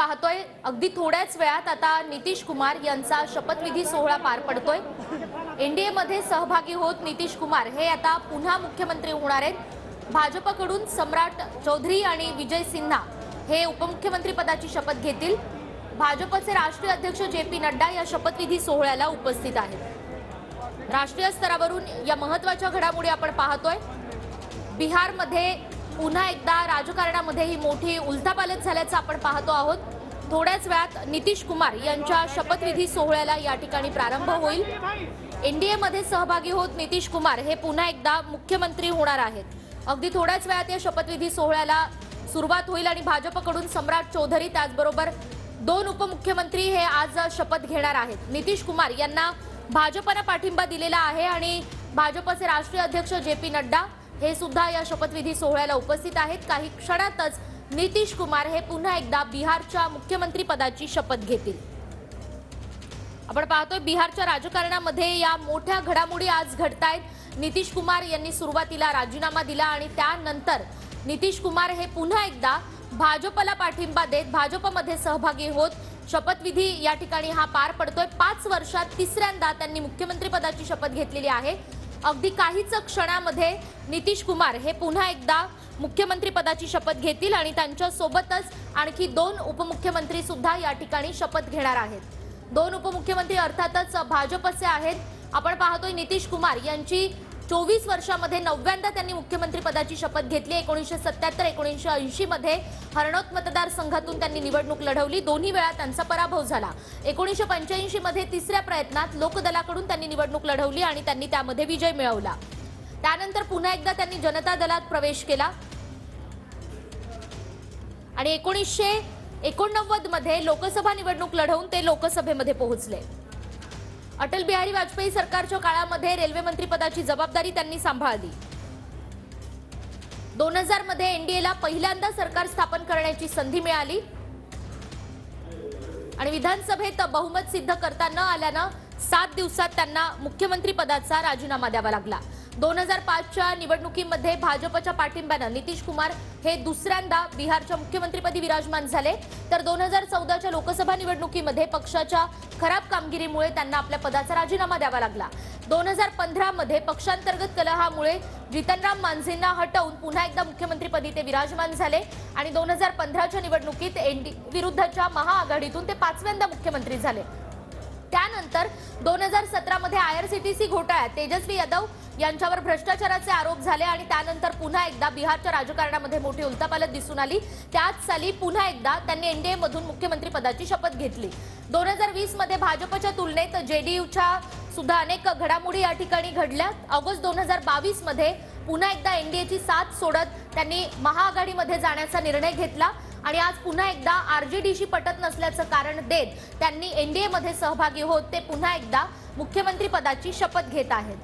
पाहतोय अगदी थोड्याच वेळात आता नितीश कुमार यांचा शपथविधी सोहळा पार पडतोय। एनडीए मध्ये सहभागी होत नितीश कुमार हे आता पुन्हा मुख्यमंत्री होणार आहेत। भाजपकडून सम्राट चौधरी आणि विजय सिन्हा हे उपमुख्यमंत्री पदाची शपथ घेतील। भाजपचे राष्ट्रीय अध्यक्ष जे.पी. नड्डा या शपथविधी सोहळ्याला उपस्थित आहेत। राष्ट्रीय स्तरावरून या महत्त्वाच्या घडामोडी आपण पाहतोय। बिहारमध्ये पुन्हा एकदा राजकारणामध्ये ही मोठी उलथापालथ झाल्याचं आपण पाहतो आहोत। थोड्याच वेळात नितीश कुमार यांच्या शपथविधी सोहळ्याला या ठिकाणी प्रारंभ होईल। एनडीए मध्ये सहभागी होत नितीश कुमार हे पुन्हा एकदा मुख्यमंत्री होणार आहेत। अगदी थोड्याच वेळात या शपथविधी सोहळ्याला सुरुवात होईल आणि भाजपकडून सम्राट चौधरी त्याचबरोबर दोन उपमुख्यमंत्री हे आज शपथ घेणार आहेत। नितीश कुमार यांना भाजपने पाठिंबा दिलेला आहे आणि भाजपचे राष्ट्रीय अध्यक्ष जे.पी. नड्डा हे सुद्धा या शपथविधी सोहळ्याला उपस्थित आहेत। काही क्षणातच नितीश कुमार हे पुन्हा एकदा बिहारच्या मुख्यमंत्री पदाची शपथ घेतील। आपण पाहतोय बिहारच्या राजकारणामध्ये या मोठ्या घडामोडी आज घडतायत। नितीश कुमार यांनी सुरुवातीला राजीनामा दिला आणि त्यानंतर नितीश कुमार हे पुन्हा एकदा भाजपला पाठिंबा देत भाजपमध्ये सहभागी होत शपथविधी या ठिकाणी हा पार पडतोय। 5 वर्षात तिसऱ्यांदा त्यांनी मुख्यमंत्री पदाची शपथ घेतलेली आहे। अगदी काहीच क्षणामध्ये नितीश कुमार हे पुन्हा एकदा मुख्यमंत्री पदाची शपथ घेतील आणि त्यांच्या सोबतच आणखी दोन उपमुख्यमंत्री सुद्धा या ठिकाणी शपथ घेणार आहेत। दोन उपमुख्यमंत्री अर्थातच भाजपचे आहेत। आपण पाहतोय नितीश कुमार यांची 24 वर्षांमध्ये 9व्यांदा त्यांनी मुख्यमंत्री पदाची शपथ घेतली। 1977-1980 मध्ये हरणोत मतदारसंघातून त्यांनी निवडणूक लढवली। दोन्ही वेळा त्यांचा पराभव झाला। 1985 मध्ये तिसऱ्या प्रयत्नात लोकदलाकडून त्यांनी निवडणूक लढवली आणि त्यांनी त्यामध्ये विजय मिळवला। त्यानंतर पुन्हा एकदा त्यांनी जनता दलात प्रवेश केला आणि 1989 मध्ये लोकसभा निवडणूक लढवून ते लोकसभेमध्ये पोहोचले। अटल बिहारी वाजपेयी सरकारच्या काळामध्ये रेल्वे मंत्री पदाची जबाबदारी त्यांनी सांभाळली। 2000 मध्ये एनडीएला पहिल्यांदा सरकार स्थापन करण्याची संधी मिळाली आणि विधानसभेत बहुमत सिद्ध करता न आल्यानं 7 दिवसात त्यांना मुख्यमंत्री पदाचा राजीनामा द्यावा लागला। 2005च्या निवडणुकीमध्ये भाजपच्या पाठिंब्याने नितीश कुमार हे दुसऱ्यांदा बिहारच्या मुख्यमंत्रीपदी विराजमान झाले। तर 2014च्या लोकसभा निवडणुकीमध्ये पक्षाच्या खराब कामगिरीमुळे त्यांना आपल्या पदाचा राजीनामा द्यावा लागला। 2015 मध्ये पक्षांतर्गत कलहामुळे जीतनराम मांझींना हटवून पुन्हा एकदा मुख्यमंत्रीपदी ते विराजमान झाले आणि 2015च्या निवडणुकीत एनडीए विरुद्धच्या महाआघाडीतून ते 5व्यांदा मुख्यमंत्री झाले। त्यानंतर 2017 मध्ये आयआरसीटीसी घोटाळ्यात तेजस्वी यादव यांच्यावर भ्रष्टाचाराचे आरोप झाले आणि त्यानंतर पुन्हा एकदा बिहारच्या राजकारणामध्ये मोठी उलथापालथ दिसून आली। त्याच साली पुन्हा एकदा त्यांनी एनडीए मधून मुख्यमंत्री पदाची शपथ घेतली। 2020 मध्ये भाजपच्या तुलनेत जेडीयूच्या सुद्धा अनेक घडामोडी या ठिकाणी घडल्या। ऑगस्ट 2022 मध्ये पुन्हा एकदा एनडीएची साथ सोडत त्यांनी महाआघाडीमध्ये जाण्याचा निर्णय घेतला आणि आज पुन्हा एकदा आरजेडीशी पटत नसल्याचं कारण देत त्यांनी एनडीए मध्ये सहभागी होत ते पुन्हा एकदा मुख्यमंत्री पदाची शपथ घेत आहेत।